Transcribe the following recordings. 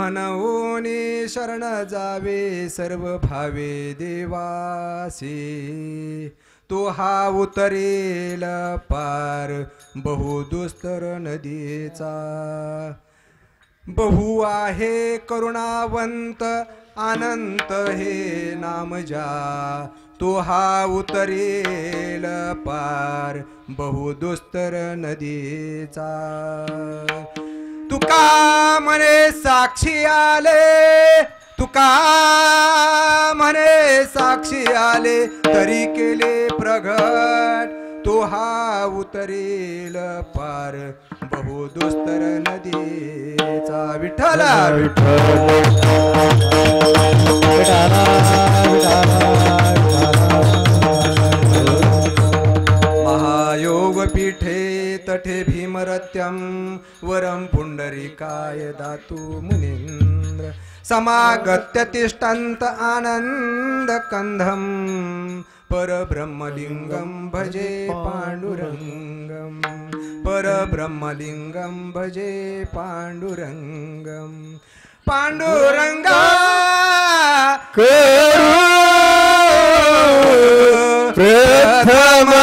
म्हणून शरण जावे सर्व भावे देवासी तो हा उतरेल पार बहुदुस्तर नदीचा बहु आहे करुणावंत अनंत हे नाम जा तो हा उतरेल पार बहुदुस्तर नदीचा तुका म्हणे साक्षी आले तुका म्हणे साक्षी आले तरी केले प्रगट तो हा उतरेल पार बहुदुस्तर नदीचा विठ्ठला महायोग पीठे तठे भीमरत्यं वरं पुंडरीकाय दातु मुनीन्द्र समागत्य तिष्ठन्त आनन्दकन्धं परब्रह्मलिङ्गं भजे पाण्डुरङ्गं परब्रह्मलिङ्गं भजे पाण्डुरङ्गं पाण्डुरङ्गा प्रथम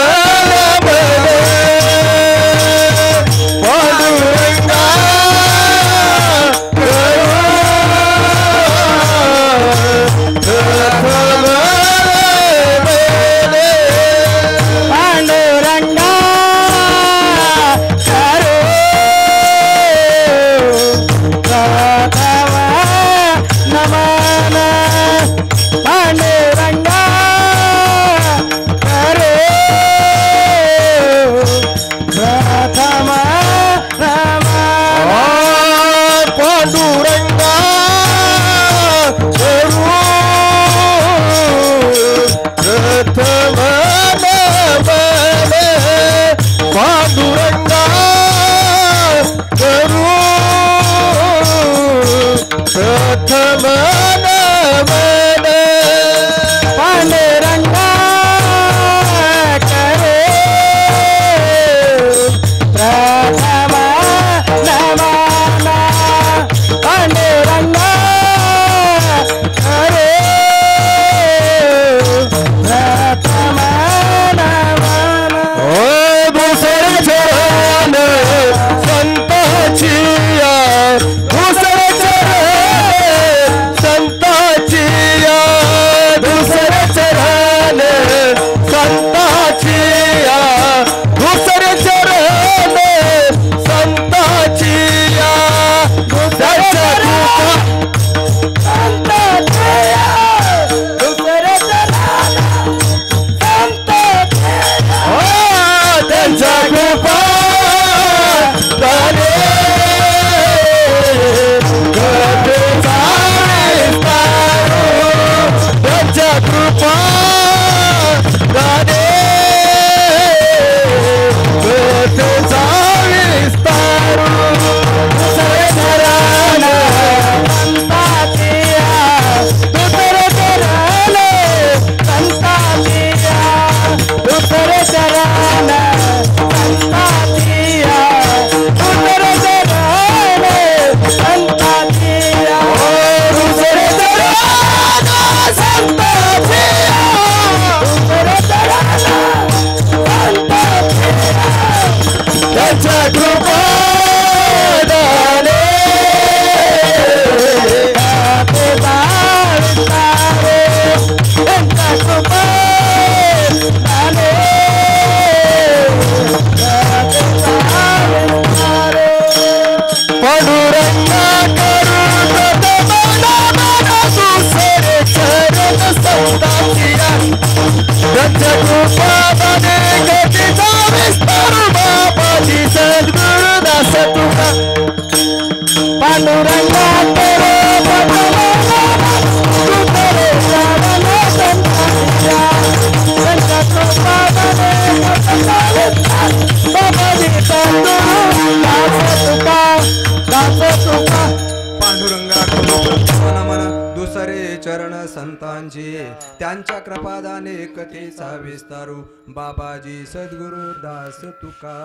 संतांची त्यांच्या कृपादाने कथेचा विस्तारू बाबाजी सद्गुरु दास तुका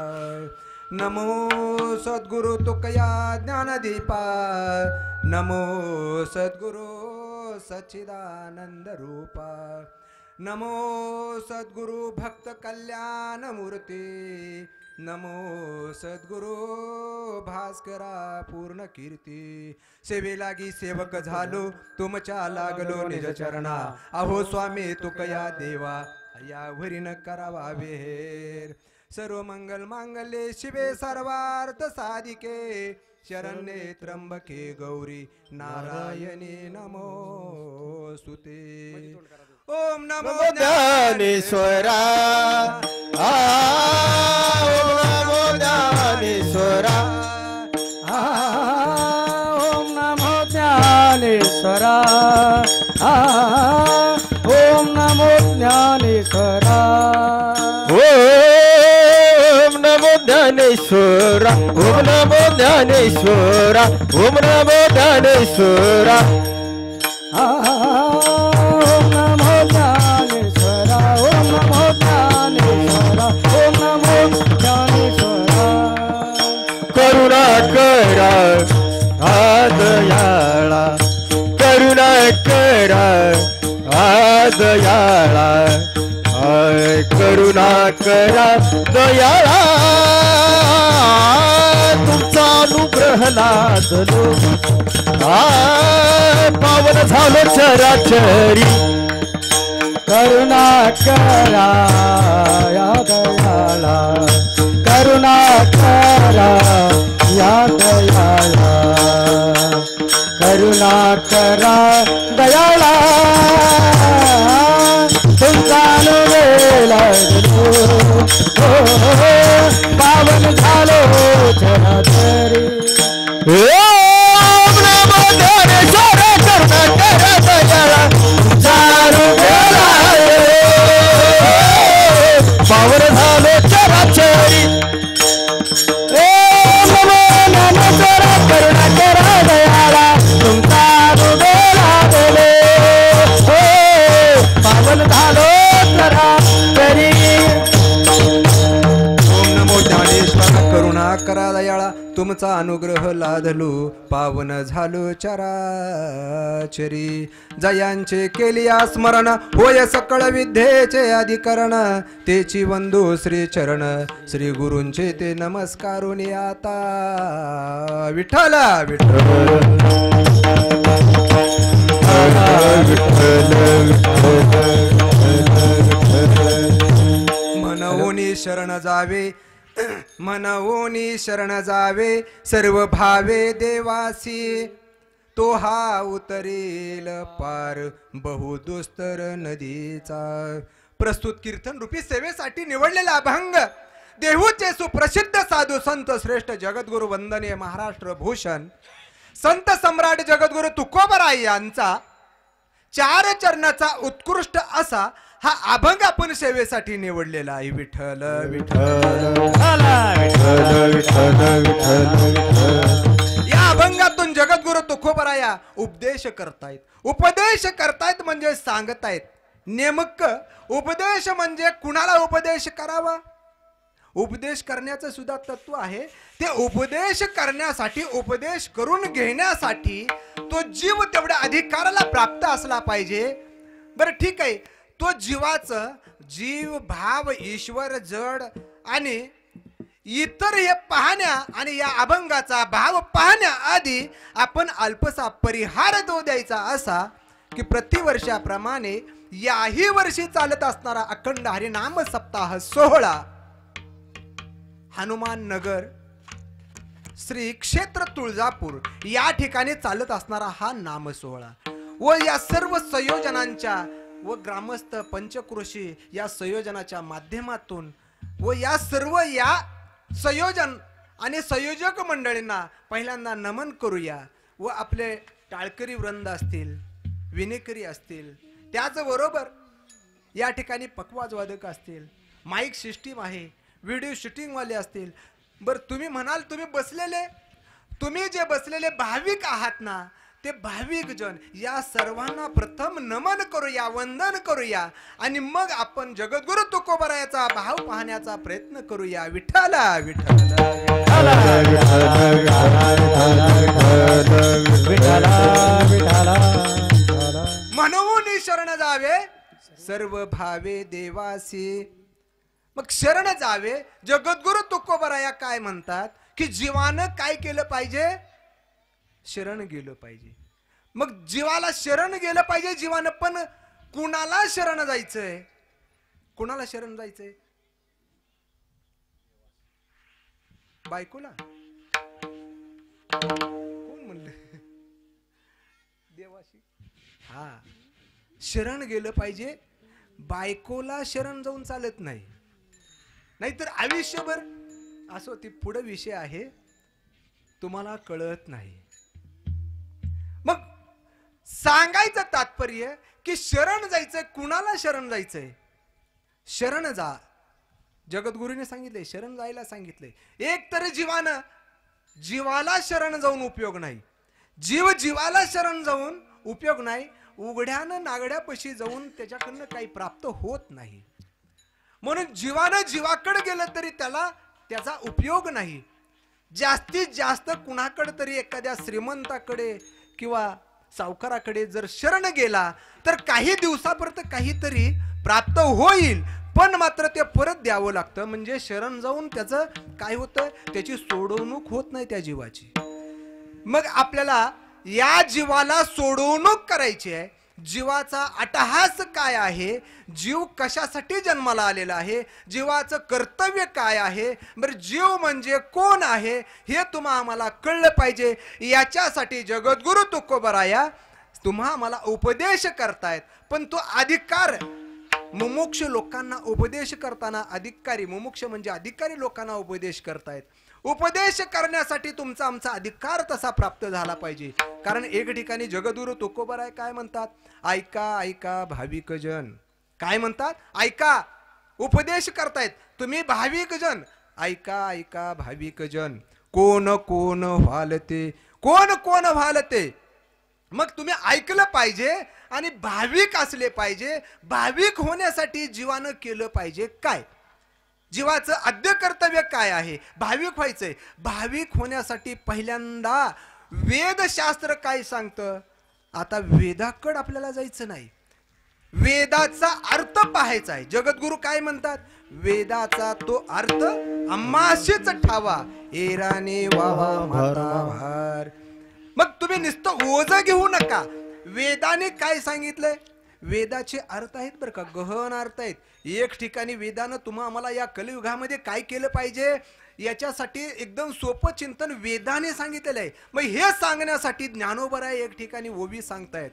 नमो सद्गुरु तुकया ज्ञानदीपा नमो सद्गुरु सच्चिदानंद रूपा नमो सद्गुरु भक्त कल्याण मूर्ती नमो सद्गुरु भास्करा पूर्ण कीर्ती सेवे लागी सेवक झालो तुमच्या लागलो निज चरणा अहो स्वामी तुकया देवा यावरी न करावा वेर सर्व मंगल मांगल्ये शिवे सर्वार्थ साधिके शरण्ये त्र्यंबके गौरी नारायणी नमोस्तुते ओम नमो ज्ञानेश्वरा ओम नमो ज्ञानेश्वरा ओम नमो ज्ञानेश्वरा ओम नमो ज्ञानेश्वरा ओम नमो ज्ञानेश्वरा ओम नमो ज्ञानेश्वरा ओम नमो ज्ञानेश्वरा ओम नमो ज्ञानेश्वरा ओम नमो ज्ञानेश्वरा ओम नमो ज्ञानेश्वरा करुणा करा आदयाळा करुणा करा आदयाळा करुणा करा दयाळा तुमचा अनुग्रह लादलो पावन झालो चराचरी करुणा करा या दयाळा करुणा करा या दयाळा करुणा करा दयाळा तुमचा अनुग्रह पावन झालो चराचरी ओम नमो ज्ञानेश्वरा करुणा करा दयाळा तुमचा अनुग्रह पावन झालो चराचरी ओम नमो ज्ञानेश्वरा करुणा करा दयाळा तुमचा अनुग्रह लाभले पावन झालो चराचरी ओम नमो ज्ञानेश्वर करुणा करा दयाळा तुमचा अनुग्रह लादलो पावन झालो चराचरी जयांचे केलिया स्मरण होय सकळ विद्येचे अधिकरण तेची वंदू श्री चरण श्री गुरूंचे ते नमस्कारून आता विठ्ठल मनवोनी शरण जावे मनवोनी शरण जावे सर्व भावे देवासी तो हा उतरेल पार बहुदुस्तर नदीचा प्रस्तुत कीर्तन रूपी सेवेसाठी निवडलेला अभंग देहूचे सुप्रसिद्ध साधू संत श्रेष्ठ जगद्गुरु वंदनीय महाराष्ट्र भूषण संत सम्राट जगद्गुरु तुकोबराय यांचा चार चरणाचा उत्कृष्ट असा हा अभंग आपण सेवेसाठी निवडलेला आहे विठ्ठल या अभंगातून जगद्गुरु तुकोबराया उपदेश करतायत म्हणजे सांगतायत नेमकं उपदेश म्हणजे कुणाला उपदेश करावा उपदेश करण्याचं सुद्धा तत्व आहे ते उपदेश करण्यासाठी उपदेश करून घेण्यासाठी तो जीव तेवढ्या अधिकाराला प्राप्त असला पाहिजे बरं ठीक आहे तो जीवाचं जीव भाव ईश्वर जड आणि इतर हे पाहण्या आणि या अभंगाचा भाव पाहण्याआधी आपण अल्पसा परिहार तो द्यायचा असा की प्रतिवर्षाप्रमाणे याही वर्षी चालत असणारा अखंड हरिनाम सप्ताह सोहळा हनुमान नगर श्री क्षेत्र तुळजापूर या ठिकाणी चालत असणारा हा नाम सोहळा व या सर्व संयोजनांच्या व ग्रामस्थ पंचक्रोशी या संयोजनाच्या माध्यमातून व या सर्व या संयोजन आणि संयोजक मंडळींना पहिल्यांदा नमन करूया व आपले टाळकरी वृंद असतील विनेकरी असतील त्याचबरोबर या ठिकाणी पखवाज वादक असतील माईक सिस्टीम आहे व्हिडिओ शूटिंग वाले असतील बरं तुम्ही म्हणाल तुम्ही जे बसलेले भाविक आहात ना ते भाविक जन या सर्वांना प्रथम नमन करूया, वंदन करूया आणि मग आपण जगद्गुरु तुकोबरायाचा भाव पाहण्याचा प्रयत्न करूया. विठ्ठला विठ्ठला म्हणून शरण जावे सर्व भावे देवासी. मग शरण जावे. जगद्गुरु तुकोबराया काय म्हणतात की जीवानं काय केलं पाहिजे? शरण गेलं पाहिजे. मग जीवाला शरण गेलं पाहिजे जीवानं, पण कुणाला शरण जायचंय? कुणाला शरण जायचंय? बायकोला? कोण म्हणलं? देवाशी. हा, शरण गेलं पाहिजे. बायकोला शरण जाऊन चालत नाही, नाहीतर आयुष्यभर असो. ती पुढे विषय आहे, तुम्हाला कळत नाही. मग सांगायचं तात्पर्य की शरण जायचंय. कुणाला शरण जायचंय? शरण जा. जगद्गुरूने सांगितले, शरण जायला सांगितले. एक तर जीवानं, जीवाला शरण जाऊन उपयोग नाही. जीव जीवाला शरण जाऊन उपयोग नाही. उघड्यानं नागड्यापाशी जाऊन त्याच्याकडनं काही प्राप्त होत नाही. म्हणून जीवानं जीवाकडे गेलं तरी त्याला त्याचा उपयोग नाही. जास्तीत जास्त कुणाकडे तरी एखाद्या श्रीमंताकडे किंवा सावकाराकडे जर शरण गेला तर काही दिवसापर्यंत काहीतरी प्राप्त होईल, पण मात्र ते परत द्यावं लागतं. म्हणजे शरण जाऊन त्याचं काय होतं? त्याची सोडवणूक होत नाही त्या जीवाची. मग आपल्याला या जीवाला सोडवणूक करायची आहे. जीवाचा अट्टहास काय आहे? जीव कशासाठी जन्माला आलेला आहे? जीवाचं कर्तव्य काय आहे? बरं, जीव म्हणजे कोण आहे हे तुम्हा आम्हाला कळलं पाहिजे. याच्यासाठी जगद्गुरु तुकोबराया तुम्हा आम्हाला उपदेश करतायत. पण तो अधिकार मुमुक्ष लोकांना उपदेश करताना, अधिकारी, मुमुक्ष म्हणजे अधिकारी लोकांना उपदेश करतायत. उपदेश करण्यासाठी तुमचा आमचा अधिकार तसा प्राप्त झाला पाहिजे. कारण एक ठिकाणी जगद्गुरु तुकोबराय काय म्हणतात? ऐका ऐका भाविक जन. काय म्हणतात? ऐका. उपदेश करतायत तुम्ही भाविक जन. ऐका ऐका भाविक जन. कोण कोण व्हालते, कोण कोण व्हालते. मग तुम्ही ऐकलं पाहिजे आणि भाविक असले पाहिजे. भाविक होण्यासाठी जीवानं केलं पाहिजे काय? जीवाचं आद्य कर्तव्य काय आहे? भाविक व्हायचंय. भाविक होण्यासाठी पहिल्यांदा वेदशास्त्र काय सांगतं? आता वेदाकडे आपल्याला जायचं नाही, वेदाचा अर्थ पाहायचा आहे. जगद्गुरु काय म्हणतात? वेदाचा तो अर्थ आम्हाशीच ठावा, एराने वावा माता भार. मग तुम्ही नुसतं ओझ घेऊ नका. वेदाने काय सांगितलंय? वेदाचे अर्थ आहेत बरं का, गहन अर्थ आहेत. एक ठिकाणी वेदानं तुम्हा आम्हाला या कलियुगामध्ये काय केलं पाहिजे याच्यासाठी एकदम सोपं चिंतन वेदाने सांगितलेलं आहे. मग हे सांगण्यासाठी ज्ञानोबराय एक ठिकाणी ओवी सांगतायत.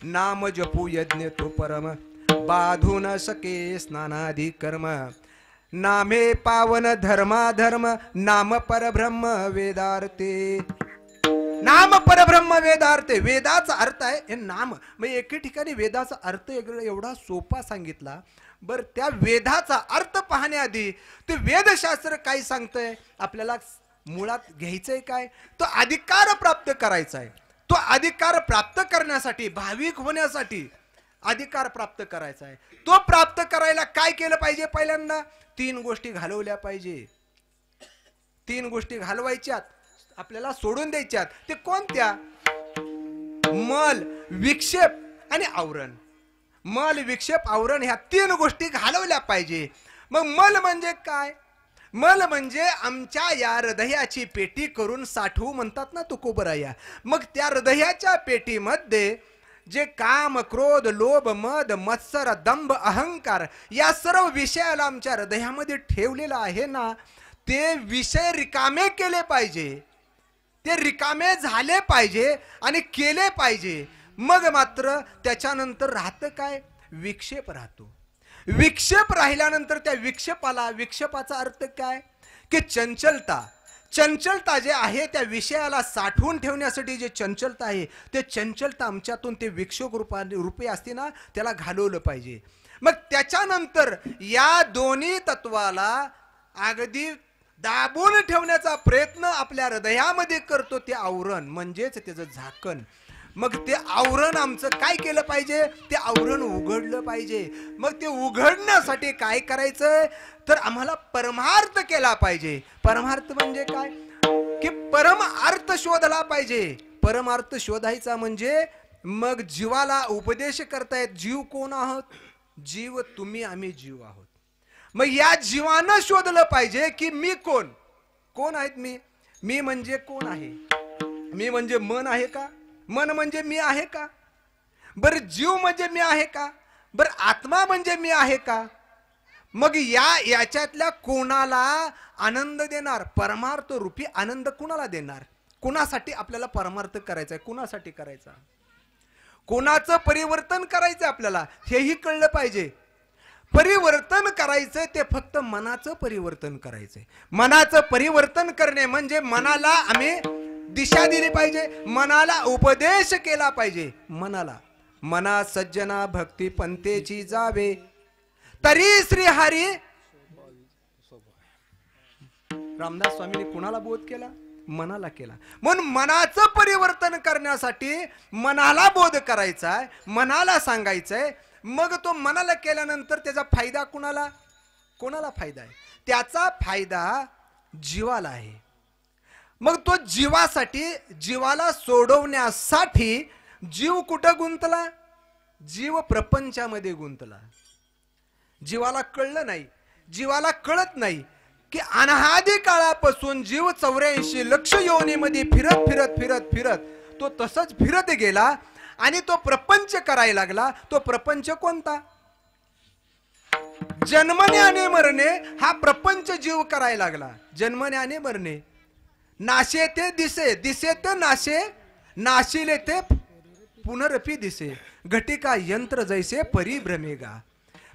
नाम जपू यज्ञ तो परम, बाधू न शके स्नानाधी कर्म. नामे पावन धर्माधर्म, नाम परब्रह्म वेदार्थे. नाम परब्रह्म वेदार्थे. वेदाचा अर्थ आहे हे नाम. मग एके ठिकाणी वेदाचा अर्थ एवढा सोपा सांगितला. बर, त्या वेदाचा अर्थ पाहण्याआधी ते वेदशास्त्र काय सांगतंय आपल्याला मुळात घ्यायचंय काय? तो अधिकार प्राप्त करायचा आहे. तो अधिकार प्राप्त करण्यासाठी, भाविक होण्यासाठी अधिकार प्राप्त करायचा आहे. तो प्राप्त करायला काय केलं पाहिजे? पहिल्यांदा 3 गोष्टी घालवल्या पाहिजे. 3 गोष्टी घालवायच्यात, आपल्याला सोडून द्यायच्यात. ते कोणत्या? मल, विक्षेप आणि आवरण. मल, विक्षेप, आवरण ह्या 3 गोष्टी घालवल्या पाहिजे. मग मल म्हणजे काय? मल म्हणजे आमच्या या हृदयाची पेटी करून साठवू म्हणतात ना तुकोबराया. मग त्या हृदयाच्या पेटीमध्ये जे काम, क्रोध, लोभ, मद, मत्सर, दंभ, अहंकार या सर्व विषयाला आमच्या हृदयामध्ये ठेवलेला आहे ना, ते विषय रिकामे केले पाहिजे. ते रिकामे झाले पाहिजे आणि केले पाहिजे. मग मात्र त्याच्यानंतर राहतं काय? विक्षेप राहतो. विक्षेप राहिल्यानंतर त्या विक्षेपाला, विक्षेपाचा अर्थ काय? की चंचलता. चंचलता जे आहे त्या विषयाला साठवून ठेवण्यासाठी जे चंचलता आहे, ते चंचलता आमच्यातून ते विक्षोभ रूपे असते ना, त्याला घालवलं पाहिजे. मग त्याच्यानंतर या दोन्ही तत्वाला अगदी दाबून ठेवण्याचा प्रयत्न आपल्या हृदयामध्ये करतो ते आवरण, म्हणजेच त्याचं झाकण. मग ते आवरण आमचं काय केलं पाहिजे, ते आवरण उघडलं पाहिजे. मग ते उघडण्यासाठी काय करायचंय, तर आम्हाला परमार्थ केला पाहिजे. परमार्थ म्हणजे काय, की परमार्थ शोधला पाहिजे. परमार्थ शोधायचा म्हणजे मग जीवाला उपदेश करतायत. जीव कोण आहोत, जीव तुम्ही, आम्ही जीव आहोत. मग या जीवानं शोधलं पाहिजे की मी कोण, कोण आहेत मी. मी म्हणजे कोण आहे, मी म्हणजे मन आहे का, मन म्हणजे मी आहे का, बरं जीव म्हणजे मी आहे का, बरं आत्मा म्हणजे मी आहे का. मग याच्यातल्या कोणाला आनंद देणार, परमार्थ रूपी आनंद कुणाला देणार, कुणासाठी आपल्याला परमार्थ करायचा आहे, कुणासाठी करायचा, कोणाचं परिवर्तन करायचं आपल्याला हेही कळलं पाहिजे. परिवर्तन करायचं ते फक्त मनाचं परिवर्तन करायचंय. मनाचं परिवर्तन करणे म्हणजे मनाला आम्ही दिशा दिली पाहिजे, मनाला उपदेश केला पाहिजे. मना सज्जना भक्ती पंथेची जावे, तरी श्री हरी. रामदास स्वामींनी कुणाला बोध केला, मनाला केला. म्हणून मनाचं परिवर्तन करण्यासाठी मनाला बोध करायचा आहे, मनाला सांगायचंय. मग तो मनाला केल्यानंतर त्याचा फायदा कुणाला, कोणाला फायदा आहे, त्याचा फायदा जीवाला आहे. मग तो जीवासाठी, जीवाला सोडवण्यासाठी जीव कुठं गुंतला, जीव प्रपंचामध्ये गुंतला. जीवाला कळलं नाही, जीवाला कळत नाही की अनादी काळापासून जीव 84 लक्ष योनीमध्ये फिरत फिरत फिरत फिरत तो तसंच फिरत गेला आणि तो प्रपंच करायला लागला. तो प्रपंच कोणता, जन्मने आणि मरणे हा प्रपंच जीव करायला लागला. जन्मने आणि मरणे, नाशे ते दिसे, दिसे ते नाशे, नाशिले ते पुनरपी दिसे, घटिका यंत्र जैसे परिभ्रमेगा.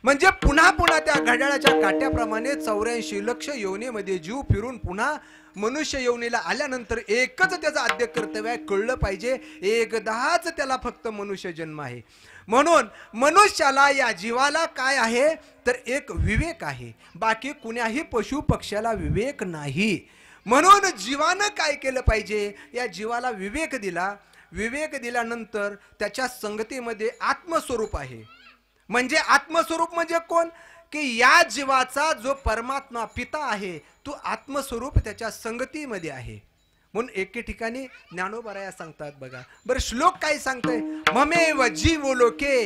म्हणजे पुन्हा पुन्हा त्या घड्याळाच्या काट्याप्रमाणे 84 लक्ष योनीमध्ये जीव फिरून पुन्हा मनुष्य योनीला आल्यानंतर एकच त्याचं आद्य कर्तव्य आहे, कळलं पाहिजे एकदाच त्याला फक्त मनुष्य जन्म आहे. म्हणून मनुष्याला, या जीवाला काय आहे तर एक विवेक आहे, बाकी कुण्याही पशु पक्ष्याला विवेक नाही. म्हणून जीवानं काय केलं पाहिजे, या जीवाला विवेक दिला. विवेक दिल्यानंतर त्याच्या संगतीमध्ये आत्मस्वरूप आहे. म्हणजे आत्मस्वरूप म्हणजे कोण, की या जीवाचा जो परमात्मा पिता आहे तो आत्मस्वरूप त्याच्या संगतीमध्ये आहे. म्हणून एके ठिकाणी ज्ञानोबराया सांगतात बघा बरं, श्लोक काय सांगतंय, ममेव जीव लोके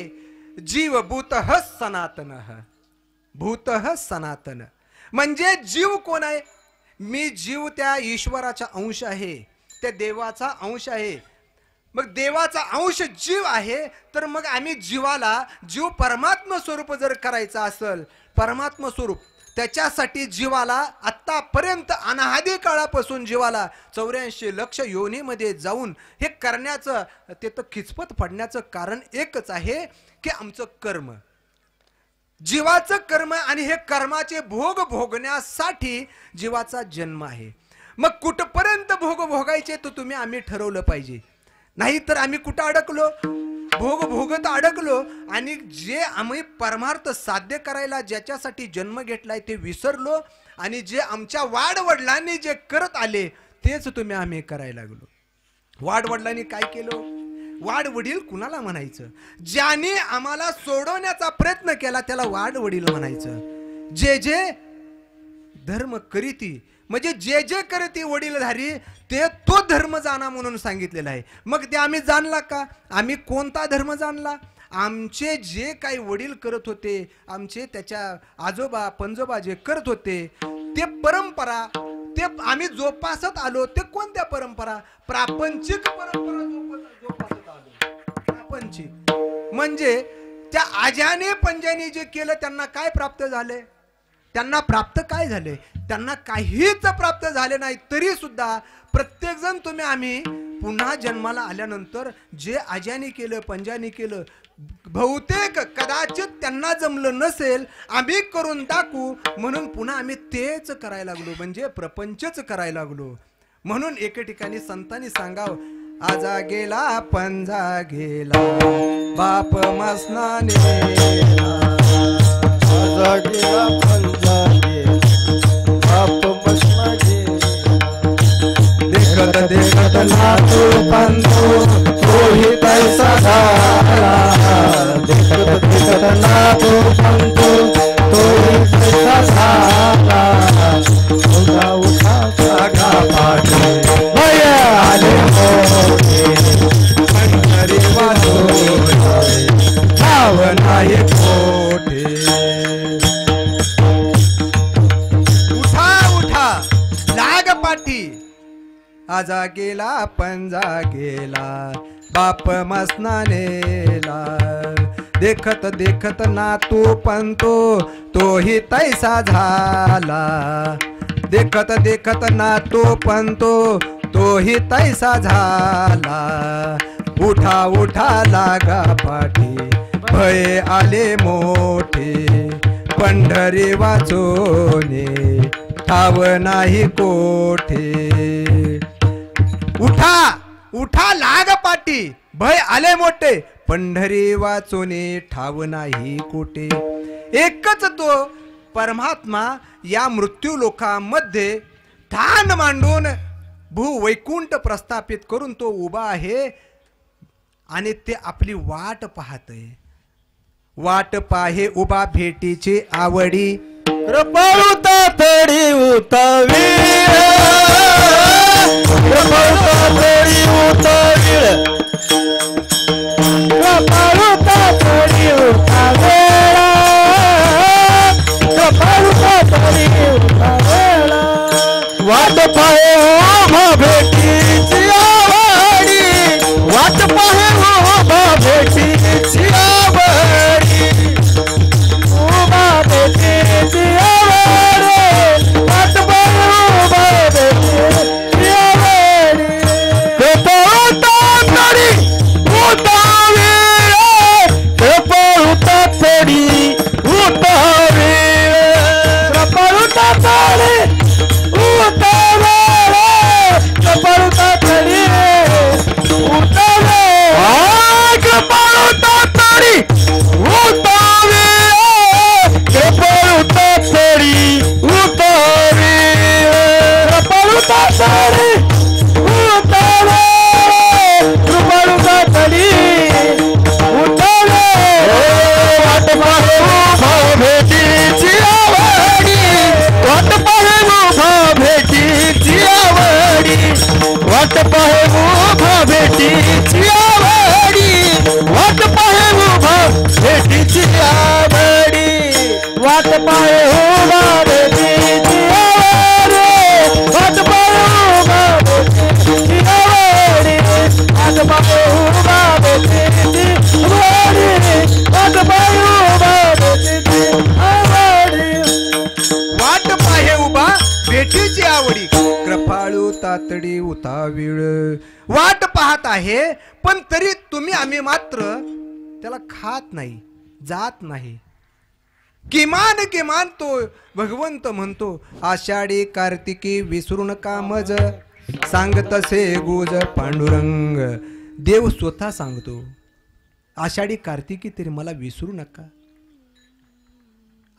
जीव भूतः सनातनः, भूतः सनातन. म्हणजे जीव कोण आहे, मी जीव त्या ईश्वराचा अंश आहे, त्या देवाचा अंश आहे. मग देवाचा अंश जीव आहे, तर मग आम्ही जीवाला, जीव परमात्मा स्वरूप जर करायचा असेल, परमात्मा स्वरूप, त्याच्यासाठी जीवाला आतापर्यंत अनादी काळापासून जीवाला 84 लक्ष योनीमध्ये जाऊन हे करण्याचं, ते तर खिचपत पडण्याचं कारण एकच आहे की आमचं कर्म, जीवाचं कर्म. आणि हे कर्माचे भोग भोगण्यासाठी जीवाचा जन्म आहे. मग कुठपर्यंत भोग भोगायचे तो तुम्ही आम्ही ठरवलं पाहिजे. नाही तर आम्ही कुठं अडकलो, भोग भोगत अडकलो आणि जे आम्ही परमार्थ साध्य करायला ज्याच्यासाठी जन्म घेतलाय ते विसरलो आणि जे आमच्या वाडवडिलांनी जे करत आले तेच तुम्ही आम्ही करायला लागलो. वाडवडिलांनी काय केलं, वाडवडील कुणाला म्हणायचं, ज्याने आम्हाला सोडवण्याचा प्रयत्न केला त्याला वाडवडील म्हणायचं. जे जे धर्म करीती, म्हणजे जे जे करते वडीलधारी ते तो धर्म जाणा म्हणून सांगितलेला आहे. मग ते आम्ही जाणला का, आम्ही कोणता धर्म जाणला, आमचे जे काही वडील करत होते, आमचे त्याच्या आजोबा पंजोबा जे करत होते ते परंपरा, ते आम्ही जोपासत आलो. ते कोणत्या परंपरा, प्रापंचिक परंपरा जोपासत आलो. प्रापंचिक म्हणजे त्या आज्याने पंजाने जे केलं त्यांना काय प्राप्त झाले, त्यांना प्राप्त काय झाले, त्यांना काहीच प्राप्त झाले नाही. तरी सुद्धा प्रत्येक जण तुम्ही आम्ही पुन्हा जन्माला आल्यानंतर जे आज्याने केलं पंजाने केलं, बहुतेक कदाचित त्यांना जमलं नसेल, आम्ही करून दाखवू म्हणून पुन्हा आम्ही तेच करायला लागलो, म्हणजे प्रपंचच करायला लागलो. म्हणून एके ठिकाणी संतांनी सांगाव, आजा गेला पंजा गेला बाप मसनाने, आजा गेला पंजा गेला बाप मसनाने, देखत देखत नातू पंतू रोहित सांगतो तोही तैसा झाला उठा उठा जागा पाठी भय आले मोठे पंढरी वाजोने ठाव नाही कोठे उठा उठा लाग पाठी आजा गेला पंजा गेला बाप मसनानेला देखत देखत नातू पंतो तोही तैसा झाला देखत देखत नातू पंतो तोही तैसा झाला उठा उठा लागा पाठी भय आले मोठे पंढरी वाचोने ठाव नाही कोठे उठा उठा लाग पाठी भय आले मोठे पंढरी वाचोने ठाव नाही कोठे एकच तो परमात्मा या मृत्यू लोकांमध्ये ठाण मांडून भूवैकुंठ प्रस्थापित करून तो उभा आहे आणि ते आपली वाट पाहतय वाट पाहे उभा भेटीची आवडी कृपाळुता तडी उतावीळ कृपाळुता तडी उतावीळ कृपाळुता तडी उतावेळ कृपाळुता तडी उतावेळ वाट पाहे उभा भेटीची आवडी वाट पाहे उभा भेटीची आवडी उभा भेटीची आवडी वाट पाहे उभा भेटीची आवडी कृपाळुता तडी उतावीळ कृपाळुता तडी उतावीळ कृपाळुता तडी उतावेळ कृपाळुता तडी उतावेळ कृपाळुता तडी उतावेळ कृपाळुता तडी उतावेळ कृपाळुता तडी उतावेळ कृपाळुता तडी उतावेळ वाट पाहे उभा भेटीची आवडी वाट पाहे उभा भेटीची आवडी वाट पाहे उभा भेटीची आवडी वाट पाहे उभा भेटीची आवडी वाट पाहे उभा भेटीची आवडी वाट पाहे उभा भेटीची आवडी वाट पाहे उभा भेटीची आवडी वाट पाहे उभा भेटीची आवडी वाट पाहे उभा भेटीची आवडी कृपाळू तातडी उतावीळ वाट पाहत आहे पण तरी तुम्ही आम्ही मात्र त्याला खात नाही जात नाही किमान किमान तो भगवंत म्हणतो आषाढी कार्तिकी विसरू नका मज सांगत असे गुज पांडुरंग देव स्वतः सांगतो आषाढी कार्तिकी तरी मला विसरू नका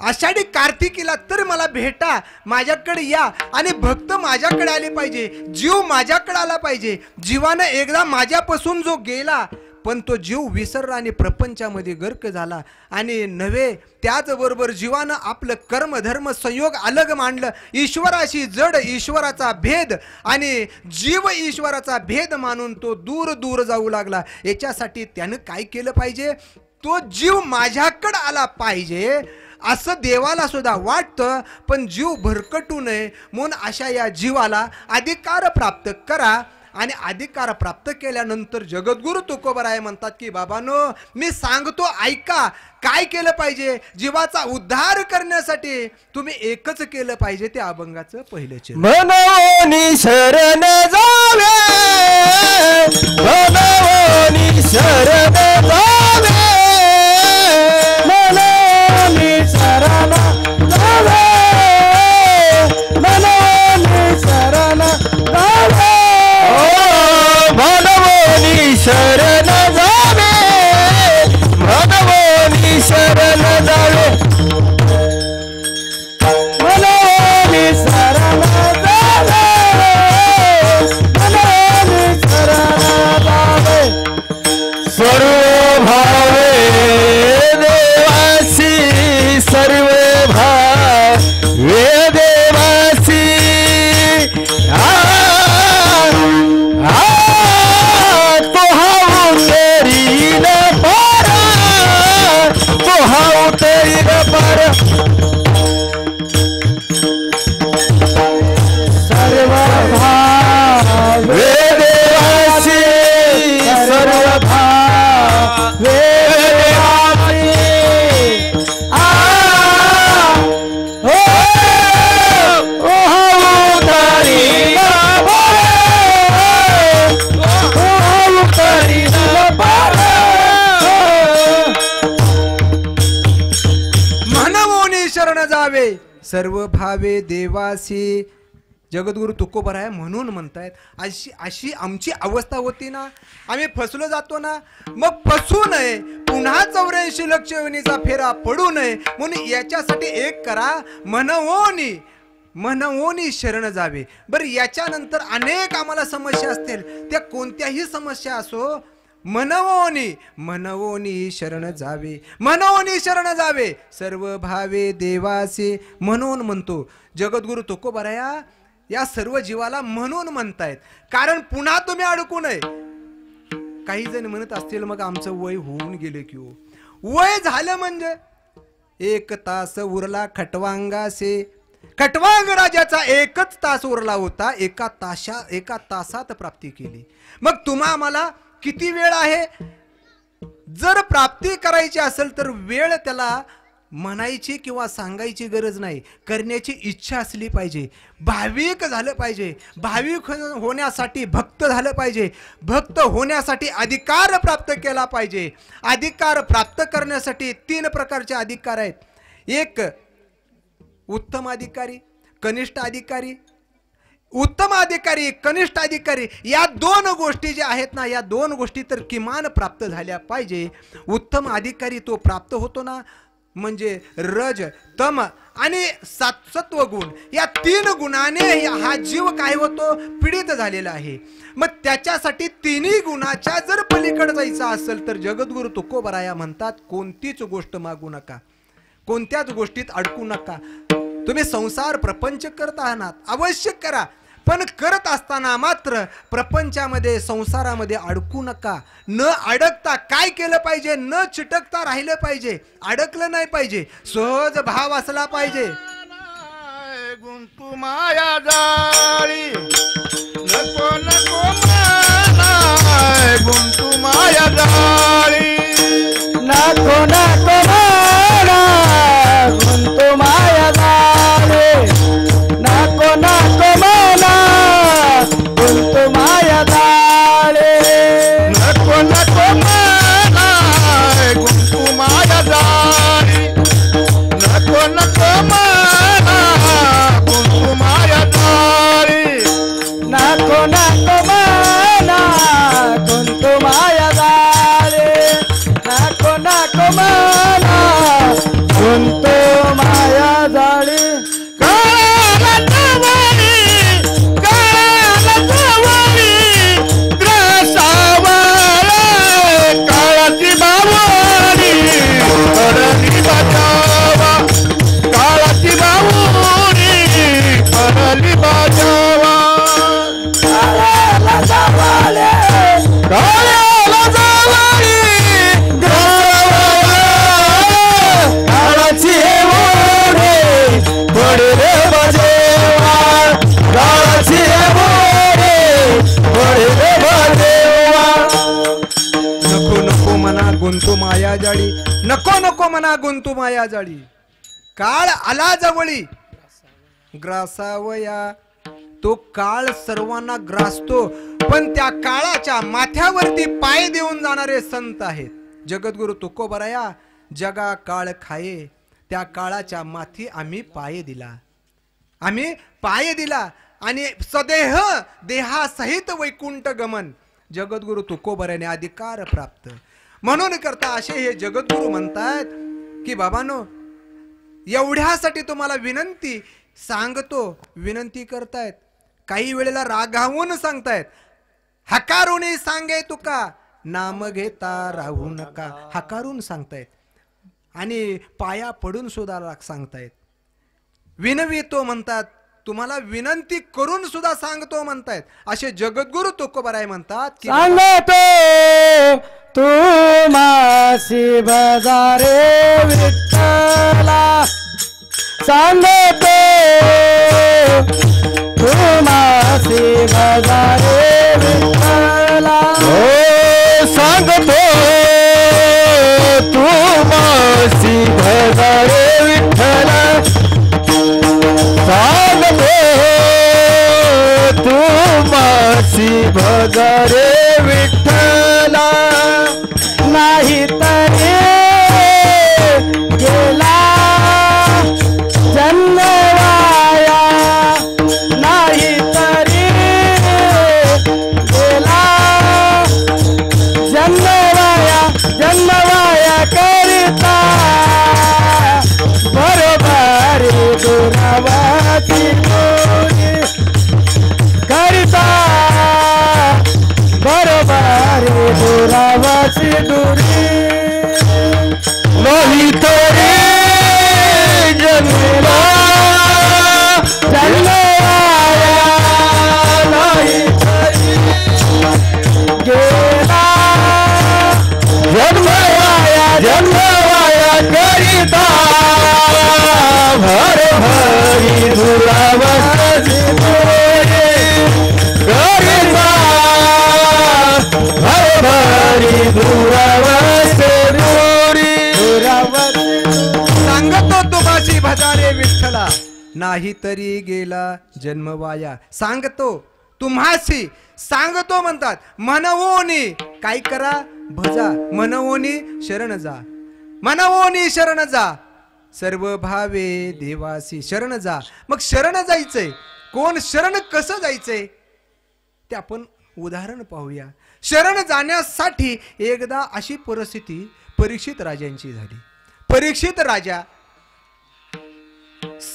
आषाढी कार्तिकीला तर मला भेटा माझ्याकडे या आणि भक्त माझ्याकडे आले पाहिजे जीव माझ्याकडे आला पाहिजे जीवानं एकदा माझ्यापासून जो गेला पण तो जीव विसरला आणि प्रपंचामध्ये गर्क झाला आणि नव्हे त्याचबरोबर जीवानं आपलं कर्म धर्म संयोग अलग मांडलं ईश्वराशी जड ईश्वराचा भेद आणि जीव ईश्वराचा भेद मानून तो दूर दूर जाऊ लागला याच्यासाठी त्यानं काय केलं पाहिजे तो जीव माझ्याकडे आला पाहिजे असं देवाला सुद्धा वाटतं पण जीव भरकटू नये म्हणून अशा या जीवाला अधिकार प्राप्त करा आणि अधिकार प्राप्त केल्यानंतर जगद्गुरु तुकोबराय म्हणतात की बाबांनो मी सांगतो ऐका काय केलं पाहिजे जीवाचा उद्धार करण्यासाठी तुम्ही एकच केलं पाहिजे ते अभंगाचं पहिलं चरण मनोनी शरण जावे मनोनी शरण जावे मनोनी शरण जावे मनोनी शरण जावे मनोनी शरण जावे मनोनी शरण जावे मनोनी शरण जावे मनोनी शरण जावे सर्व भावे देवासी सर्व भावे देवासी जगद्गुरु तुकोबराया म्हणून म्हणतायत. अशी आमची अवस्था होती ना, आम्ही फसलो जातो ना, मग फसू नये, पुन्हा 84 लक्ष योनीचा फेरा पडू नये म्हणून याच्यासाठी एक करा, म्हणवोनी शरण जावे. बरं, याच्यानंतर अनेक आम्हाला समस्या असतील, त्या कोणत्याही समस्या असो, मनवोनी शरण जावे, सर्व भावे देवासे म्हणून म्हणतो जगद्गुरु तुकोबराया. या सर्व जीवाला म्हणून म्हणतायत, कारण पुन्हा तुम्ही अडकू नये. काही जण म्हणत असतील मग आमचं वय होऊन गेले की हो. वय झालं म्हणजे 1 तास उरला खटवांगासे. खटवांग राजाचा 1च तास उरला होता, एका तासात प्राप्ती केली. मग तुम्हा आम्हाला किती वेळ आहे? जर प्राप्ती करायची असेल तर वेळ त्याला म्हणायची किंवा सांगायची गरज नाही, करण्याची इच्छा असली पाहिजे. भाविक झालं पाहिजे, भाविक होण्यासाठी भक्त झालं पाहिजे, भक्त होण्यासाठी अधिकार प्राप्त केला पाहिजे. अधिकार प्राप्त करण्यासाठी 3 प्रकारचे अधिकार आहेत. एक उत्तम अधिकारी, कनिष्ठ अधिकारी. उत्तम अधिकारी, कनिष्ठ अधिकारी या 2 गोष्टी ज्या आहेत ना, या 2 गोष्टी तर किमान प्राप्त झाल्या पाहिजे. उत्तम अधिकारी तो प्राप्त होतो ना, म्हणजे रज, तम आणि सत्व गुण, या 3 गुणाने हा जीव काय होतो, पीडित झालेला आहे. मग त्याच्यासाठी 3 गुणाच्या जर पलीकडे जायचं असेल तर जगद्गुरु तुकोबराया म्हणतात, कोणतीच गोष्ट मागू नका, कोणत्याच गोष्टीत अडकू नका. तुम्ही संसार प्रपंच करत आहात, अवश्य करा, पण करत असताना मात्र प्रपंचामध्ये संसारामध्ये अडकू नका. न अडकता काय केलं पाहिजे, न चिटकता राहिलं पाहिजे, अडकलं नाही पाहिजे, सहज भाव असला पाहिजे. गुंतू माया जाळी नको नको मानाय, गुंतू माया जाळी नको नको माना, गुंतू माया जाळे. नको नको माना, गुंतू माया जाळे. नको नको मानाय, गुंतू माया जाळी नको नको माना, गुंतू माया जाळी. नको नको माना, गुंतू माया जाळे. नको नको माना, गुंतू माया जाळे. काळाची बावरी परली बजावा, काळाची बावरी परली बजावा. काळाला जावाले, काळाला जावरी काळाची ओढे पडले बजेवा, काळाची ओढे पडले बजेवा. नको नको मना गुंतू माया जाळी, नको नको मना गुंतू माया जाळी. काळ आला जवळी ग्रासावया. तो काळ सर्वांना ग्रासतो, पण त्या काळाच्या माथ्यावरती पाय देऊन जाणारे संत आहेत. जगद्गुरु तुकोबराया, जगा काळ खाये, त्या काळाच्या माथी आम्ही पाय दिला आणि सदेह देहासहित वैकुंठ गमन जगद्गुरु तुकोबरायाने अधिकार प्राप्त. म्हणून करता असे हे जगद्गुरु म्हणतात की बाबांनो, एवढ्यासाठी तुम्हाला विनंती सांगतो, विनंती करतायत. काही वेळेला रागावून सांगतायत, हकारूनही सांगे तुका, नाम घेता राहू नका, हकारून सांगतायत आणि पाया पडून सुद्धा सांगतायत. विनवितो म्हणतात, तुम्हाला विनंती करून सुद्धा सांगतो म्हणतायत. असे जगद्गुरु तुकोबराय म्हणतात की सांगतो तू मासी बजारे विठ्ठला. सांगतो तू मासी बजारे विठ्ठला. सांगतो तू मासी भजारे विठ्ठला. सांगतो तू मासी भजारे विठ्ठला. नाही तरी गेला जन्म बारे दुरावाची दुरी नाही तरी जन्मला जन्मवाया नाही तरी गेला जन्मवाया करिता भर भरी दुरावाची दुरी करिता भर भरी दुरावाची दुरी सांगतो तुम्हाशी भजारे विठ्ठला नाही तरी गेला जन्मवाया सांगतो तुम्हाशी सांगतो म्हणतात मनवोनी काय करा भजा मनवोनी शरण जा मनवोनी शरण जा सर्व भावे देवासी शरण जा मग शरण जायचंय कोण शरण कसं जायचंय ते आपण उदाहरण पाहूया शरण जाण्यासाठी एकदा अशी परिस्थिती परीक्षित राजांची झाली परीक्षित राजा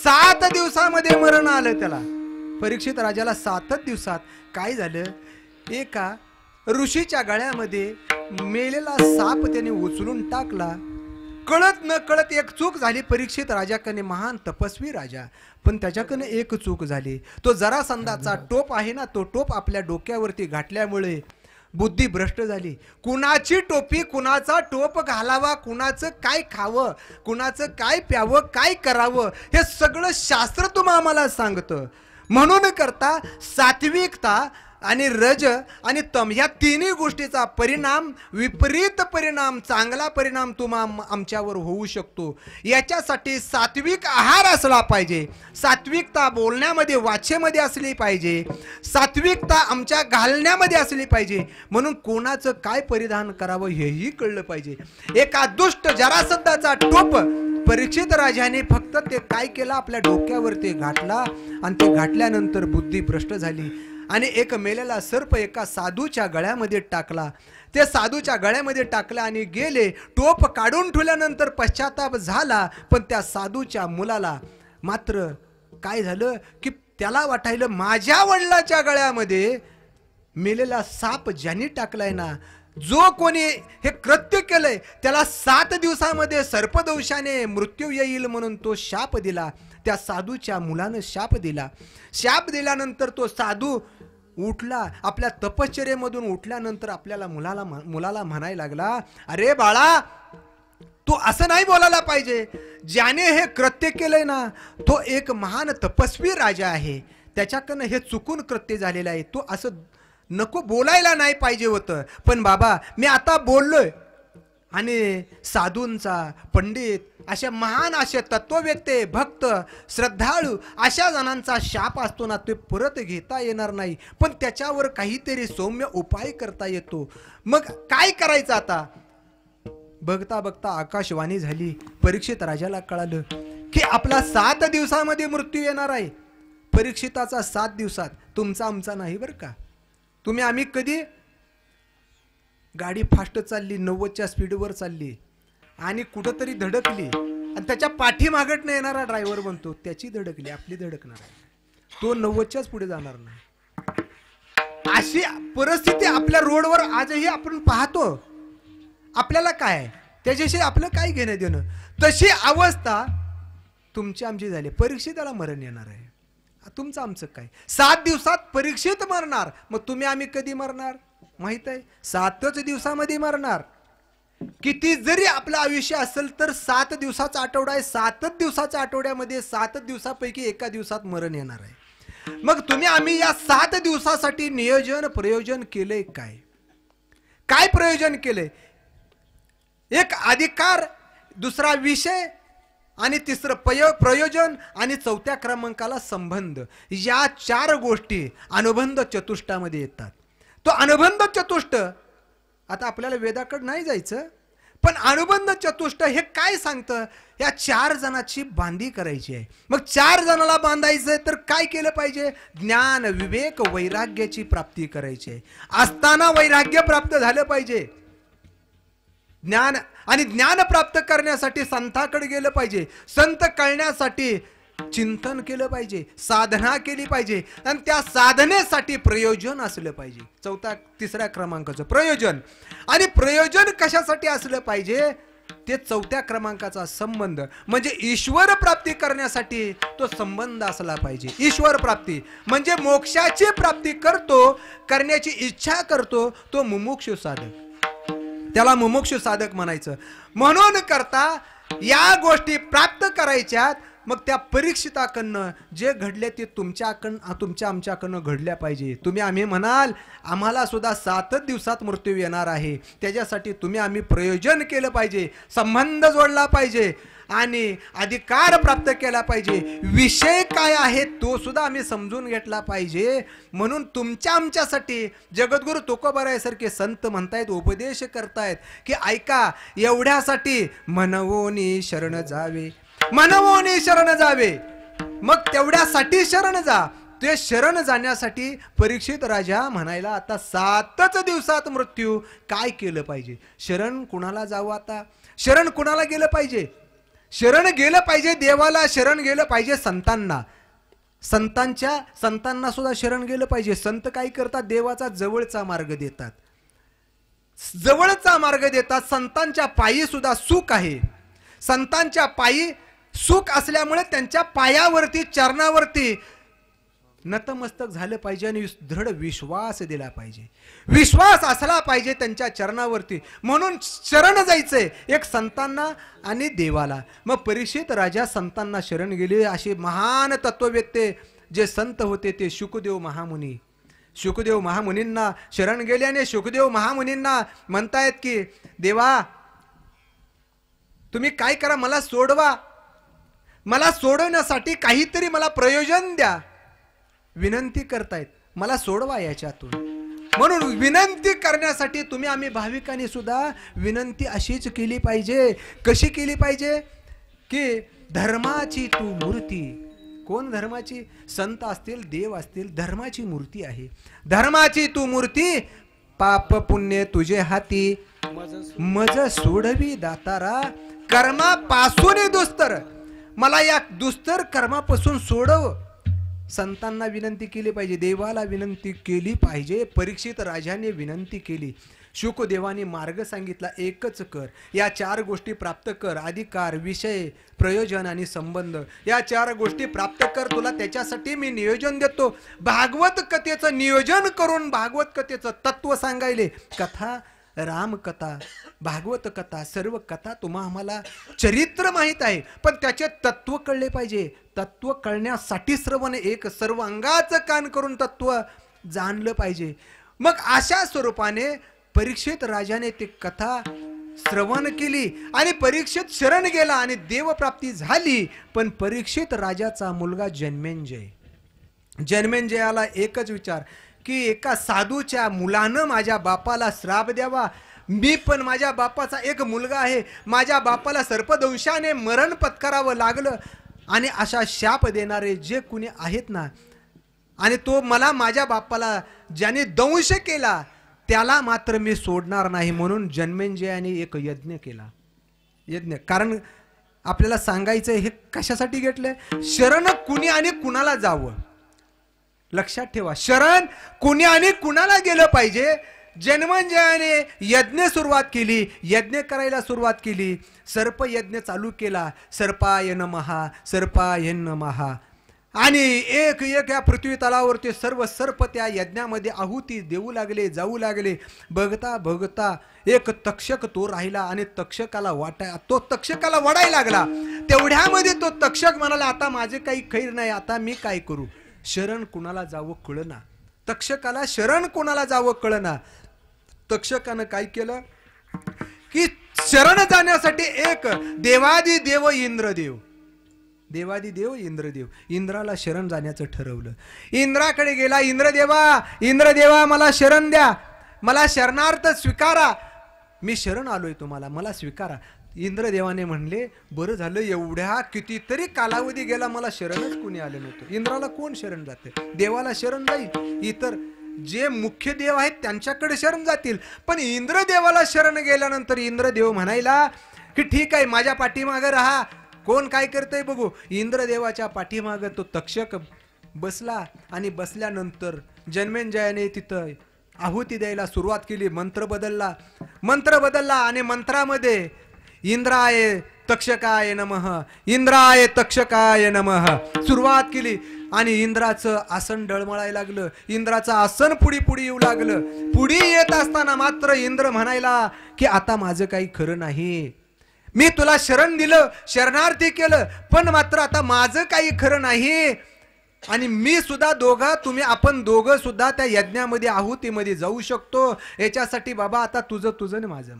7 दिवसामध्ये मरण आलं त्याला परीक्षित राजाला 7 दिवसात काय झालं एका ऋषीच्या गळ्यामध्ये मेलेला साप त्याने उचलून टाकला कळत न कळत एक चूक झाली परीक्षित राजाकडे महान तपस्वी राजा पण त्याच्याकडे एक चूक झाली तो जरासंधाचा टोप आहे ना तो टोप आपल्या डोक्यावरती घातल्यामुळे बुद्धी भ्रष्ट झाली कुणाची टोपी कुणाचा टोप घालावा कुणाचं काय खावं कुणाचं काय प्यावं काय करावं हे सगळं शास्त्र तुम्हाला आम्हाला सांगतं म्हणून करता सात्विकता आणि रज आणि तम या तिन्ही गोष्टीचा परिणाम विपरीत परिणाम चांगला परिणाम आमच्यावर होऊ शकतो याच्यासाठी सात्विक आहार असला पाहिजे सात्विकता बोलण्यामध्ये वाचेमध्ये असली पाहिजे सात्विकता आमच्या घालण्यामध्ये असली पाहिजे म्हणून कोणाचं काय परिधान करावं हेही कळलं पाहिजे एका दुष्ट जरासंधाचा टोप परीक्षित राजाने फक्त ते काय केलं आपल्या डोक्यावरती घातला आणि ते घातल्यानंतर बुद्धी भ्रष्ट झाली आणि एक मेलेला सर्प एका साधूच्या गळ्यामध्ये टाकला ते साधूच्या गळ्यामध्ये टाकला आणि गेले टोप काढून ठेवल्यानंतर पश्चाताप झाला पण त्या साधूच्या मुलाला मात्र काय झालं की त्याला वाटायलं माझ्या वडिलाच्या गळ्यामध्ये मेलेला साप ज्यांनी टाकलाय ना जो कोणी हे कृत्य केलंय त्याला 7 दिवसामध्ये सर्पदंशाने मृत्यू येईल म्हणून तो शाप दिला त्या साधूच्या मुलानं शाप दिल्यानंतर तो साधू उठला आपल्या तपश्चर्येमधून उठल्यानंतर आपल्याला मुलाला म्हणायला लागला अरे बाळा तू असं नाही बोलायला पाहिजे ज्याने हे कृत्य केलंय ना तो एक महान तपस्वी राजा आहे त्याच्याकडनं हे चुकून कृत्य झालेलं आहे तो असं नको बोलायला नाही पाहिजे होतं पण बाबा मी आता बोललोय आणि साधूंचा पंडित अशा महान असे तत्ववेत्ते भक्त श्रद्धाळू अशा जणांचा शाप असतो ना ते परत घेता येणार नाही पण त्याच्यावर काहीतरी सौम्य उपाय करता येतो मग काय करायचं आता बघता बघता आकाशवाणी झाली परीक्षित राजाला कळालं की आपला 7 दिवसामध्ये मृत्यू येणार आहे परीक्षिताचा 7 दिवसात तुमचा आमचा नाही बरं का तुम्ही आम्ही कधी गाडी फास्ट चालली 90च्या स्पीडवर चालली आणि कुठंतरी धडकली आणि त्याच्या पाठीमागटनं येणारा ड्रायव्हर बनतो त्याची धडकली आपली धडकणार आहे तो 90च्याच पुढे जाणार नाही अशी परिस्थिती आपल्या रोडवर आजही आपण पाहतो आपल्याला काय त्याच्याशी आपलं काय घेणं देणं तशी अवस्था तुमची आमची झाली परीक्षिताला मरण येणार आहे तुमचं आमचं काय 7 दिवसात परीक्षित मरणार मग तुम्ही आम्ही कधी मरणार माहित आहे 7च दिवसामध्ये मरणार किती जरी आपलं आयुष्य असेल तर 7 दिवसाचा आठवडा आहे 7च दिवसाच्या आठवड्यामध्ये 7 दिवसापैकी एका दिवसात मरण येणार आहे मग तुम्ही आम्ही या 7 दिवसासाठी नियोजन प्रयोजन केलंय काय प्रयोजन केलंय एक अधिकार दुसरा विषय आणि तिसरं प्रयोजन आणि 4थ्या क्रमांकाला संबंध या 4 गोष्टी अनुबंध चतुष्टामध्ये येतात तो अनुबंध चतुष्ट आता आपल्याला वेदाकडे नाही जायचं पण अनुबंध चतुष्ट हे काय सांगतं या 4 जणांची बांधी करायची आहे मग 4 जणाला बांधायचं तर काय केलं पाहिजे ज्ञान विवेक वैराग्याची प्राप्ती करायची आहे असताना वैराग्य प्राप्त झालं पाहिजे ज्ञान आणि ज्ञान प्राप्त करण्यासाठी संताकडे गेलं पाहिजे संत कळण्यासाठी चिंतन केलं पाहिजे, साधना केली पाहिजे आणि त्या साधनेसाठी प्रयोजन असलं पाहिजे. तिसऱ्या क्रमांकाचं प्रयोजन. आणि प्रयोजन कशासाठी असलं पाहिजे ते 4थ्या क्रमांकाचा संबंध म्हणजे ईश्वर प्राप्ती करण्यासाठी तो संबंध असला पाहिजे. ईश्वर प्राप्ती म्हणजे मोक्षाची प्राप्ती करण्याची इच्छा करतो तो मुमुक्षु साधक, त्याला मुमुक्षु साधक म्हणायचं. म्हणून करता या गोष्टी प्राप्त करायच्यात. मग त्या परीक्षिताकडनं जे घडले ते तुमच्या आमच्याकडनं घडल्या पाहिजे. आम्ही म्हणाल आम्हाला सुद्धा 7 दिवसात मृत्यू येणार आहे, त्याच्यासाठी आम्ही प्रयोजन केलं पाहिजे, संबंध जोडला पाहिजे आणि अधिकार प्राप्त केला पाहिजे. विषय काय आहे तो सुद्धा आम्ही समजून घेतला पाहिजे. म्हणून आमच्यासाठी जगद्गुरु तुकोबारायासारखे संत म्हणतायत, उपदेश करतायत की ऐका, एवढ्यासाठी मनवोनी शरण जावे, मनवोनी शरण जावे. मग तेवढ्यासाठी शरण जा. ते शरण जाण्यासाठी परीक्षित राजा म्हणायला आता 7च दिवसात मृत्यू. काय केलं पाहिजे? शरण कुणाला जावं? आता शरण कुणाला गेलं पाहिजे? शरण गेलं पाहिजे देवाला, शरण गेलं पाहिजे संतांना. संतांना सुद्धा शरण गेलं पाहिजे. संत काय करतात? देवाचा जवळचा मार्ग देतात, जवळचा मार्ग देतात. संतांच्या पायी सुद्धा सुख आहे. संतांच्या पायी सुख असल्यामुळे त्यांच्या पायावरती, चरणावरती नतमस्तक झालं पाहिजे आणि दृढ विश्वास दिला पाहिजे. विश्वास असला पाहिजे त्यांच्या चरणावरती. म्हणून शरण जायचंय एक संतांना आणि देवाला. मग परीक्षित राजा संतांना शरण गेले. असे महान तत्ववेत्ते जे संत होते ते शुकदेव महामुनी. शुकदेव महामुनींना शरण गेल्याने शुकदेव महामुनींना म्हणतायत की देवा तुम्ही काय करा, मला सोडवा, मला सोडवण्यासाठी काहीतरी मला प्रयोजन द्या. विनंती करतायत, मला सोडवा याच्यातून. म्हणून विनंती करण्यासाठी आम्ही भाविकांनी सुद्धा विनंती अशीच केली पाहिजे. कशी केली पाहिजे? की धर्माची तू मूर्ती. कोण धर्माची? संत असतील, देव असतील, धर्माची मूर्ती आहे. धर्माची तू मूर्ती, पाप पुण्य तुझे हाती, मज सोडवी दातारा, कर्मापासून दुस्तर, मला या दुस्तर कर्मापासून सोडव. संतांना विनंती केली पाहिजे, देवाला विनंती केली पाहिजे. परीक्षित राजाने विनंती केली. शुकदेवाने मार्ग सांगितला, एकच कर, या 4 गोष्टी प्राप्त कर. अधिकार, विषय, प्रयोजन आणि संबंध. या 4 गोष्टी प्राप्त कर, तुला त्याच्यासाठी मी नियोजन देतो. भागवत कथेचं नियोजन करून भागवत कथेचं तत्व सांगायले. कथा, रामकथा, भागवत कथा, सर्व कथा आम्हाला चरित्र माहित आहे, पण त्याचे तत्व कळले पाहिजे. तत्व कळण्यासाठी श्रवण, एक सर्व अंगाचं कान करून तत्व जाणलं पाहिजे. मग अशा स्वरूपाने परीक्षित राजाने ती कथा श्रवण केली आणि परीक्षित शरण गेला आणि देवप्राप्ती झाली. पण परीक्षित राजाचा मुलगा जन्मेंजय, जन्मेंजयाला एकच विचार की एका साधूच्या मुलानं माझ्या बापाला श्राप द्यावा. मी पण माझ्या बापाचा एक मुलगा आहे, माझ्या बापाला सर्पदंशाने मरण पत्करावं लागलं आणि अशा शाप देणारे जे कुणी आहेत ना, आणि तो मला माझ्या बापाला ज्याने दंश केला त्याला मात्र मी सोडणार नाही. म्हणून जन्मेंजयाने एक यज्ञ केला. यज्ञ कारण आपल्याला सांगायचं हे कशासाठी घेतलंय? शरण कुणी आणि कुणाला जावं लक्षात ठेवा. शरण कुणी आणि कुणाला गेलं पाहिजे. जन्मेंजयाने यज्ञ सुरुवात केली, यज्ञ करायला सुरुवात केली. सर्प यज्ञ चालू केला. सर्पाय नमः, सर्पाय नमः. आणि एक एक या पृथ्वी तलावरती सर्व सर्प त्या यज्ञामध्ये आहुती देऊ लागले, जाऊ लागले. बघता बघता एक तक्षक तो राहिला आणि तक्षकाला वडायला लागला. तेवढ्यामध्ये तो तक्षक म्हणाला, आता माझे काही खैर नाही, आता मी काय करू? शरण कुणाला जावं कळना. तक्षकाला शरण कुणाला जावं कळना. तक्षकानं काय केलं की शरण जाण्यासाठी एक देवादी देव इंद्रदेव, देवादी देव इंद्रदेव, इंद्राला शरण जाण्याचं ठरवलं. इंद्राकडे गेला. इंद्रदेवा मला शरण द्या, मला शरणार्थ स्वीकारा, मी शरण आलोय तुम्हाला, मला स्वीकारा. इंद्रदेवाने म्हणले, बरं झालं, एवढ्या कितीतरी कालावधी गेला, मला शरणच कुणी आलं नव्हतं. इंद्राला कोण शरण जाते? देवाला शरण जाईल, इतर जे मुख्य देव आहेत त्यांच्याकडे शरण जातील. पण इंद्रदेवाला शरण गेल्यानंतर इंद्रदेव म्हणायला की ठीक आहे, माझ्या पाठीमागे राहा, कोण काय करतंय बघू. इंद्रदेवाच्या पाठीमाग तो तक्षक बसला आणि बसल्यानंतर जन्मेंजयाने तिथं आहुती द्यायला सुरुवात केली. मंत्र बदलला आणि मंत्रामध्ये इंद्राय तक्षकाय नमः, इंद्राय तक्षकाय नमः सुरुवात केली. आणि इंद्राचं आसन डळमळायला लागलं. इंद्राचं आसन पुढी येऊ लागलं. पुढी येत असताना मात्र इंद्र म्हणायला की आता माझं काही खरं नाही. मी तुला शरण दिलं, शरणार्थी केलं, पण मात्र आता माझं काही खरं नाही. आणि मी सुद्धा आपण दोघं सुद्धा त्या यज्ञामध्ये आहुतीमध्ये जाऊ शकतो. याच्यासाठी बाबा आता तुझं आणि माझं.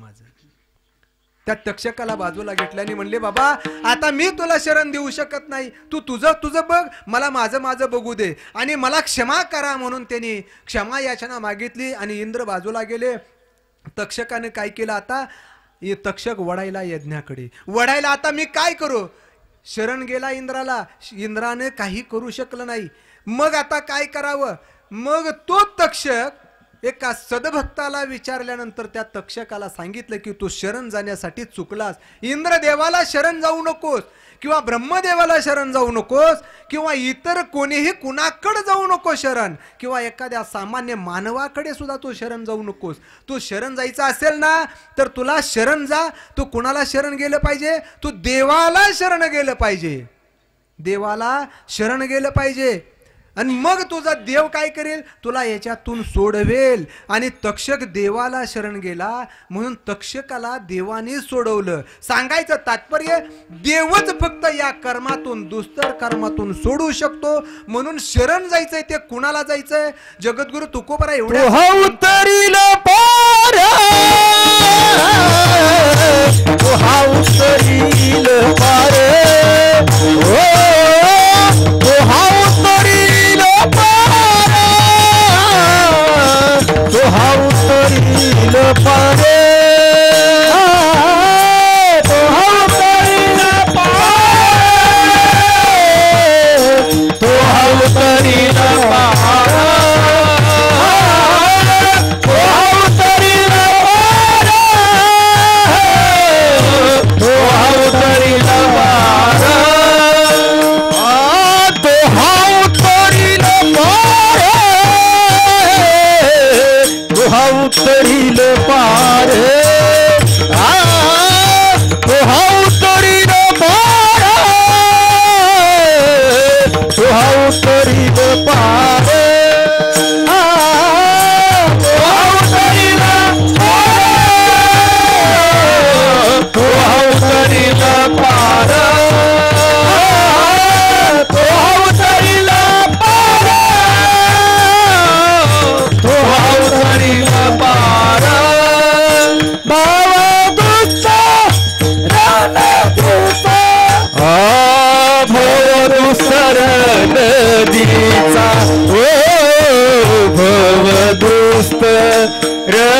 त्या तक्षकाला बाजूला घेतल्याने म्हणले बाबा आता मी तुला शरण देऊ शकत नाही. तू तुझं बघ, मला माझं बघू दे आणि मला क्षमा करा. म्हणून त्यांनी क्षमा याचना मागितली आणि इंद्र बाजूला गेले. तक्षकाने काय केलं आता, तक्षक वडायला यज्ञाकडे वडायला. आता मी काय करू. शरण गेला इंद्राला, इंद्राने काही करू शकलं नाही. मग आता काय करावं. मग तो तक्षक एका सदभक्ताला विचारल्यानंतर त्या तक्षकाला सांगितलं की तू शरण जाण्यासाठी चुकलास. इंद्रदेवाला शरण जाऊ नकोस किंवा ब्रह्मदेवाला शरण जाऊ नकोस किंवा इतर कोणीही कुणाकडे जाऊ नको शरण, किंवा एखाद्या सामान्य मानवाकडे सुद्धा तू शरण जाऊ नकोस. तू शरण जायचं असेल ना तर तुला शरण जा. तू कुणाला शरण गेलं पाहिजे. तू देवाला शरण गेलं पाहिजे. देवाला शरण गेलं पाहिजे. आणि मग तुझा देव काय करेल, तुला याच्यातून सोडवेल. आणि तक्षक देवाला शरण गेला म्हणून तक्षकाला देवाने सोडवलं. सांगायचं तात्पर्य देवच फक्त या कर्मातून, दुस्तर कर्मातून सोडू शकतो. म्हणून शरण जायचंय ते कुणाला जायचंय. जगद्गुरु तुकोबरा एवढ्या उतरील पार, उतरील पार, पारे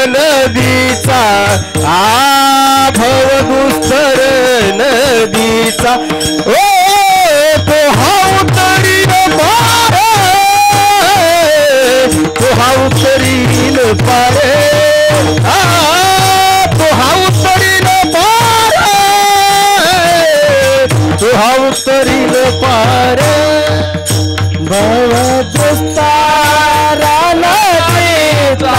नदीचा भवदुस्तर नदीचा ओ तो हावतरील पारे, तो हावतरील पारे, तो हावतरील पारे, तो हावतरील पारे. भवदुस्तारा नदीचा,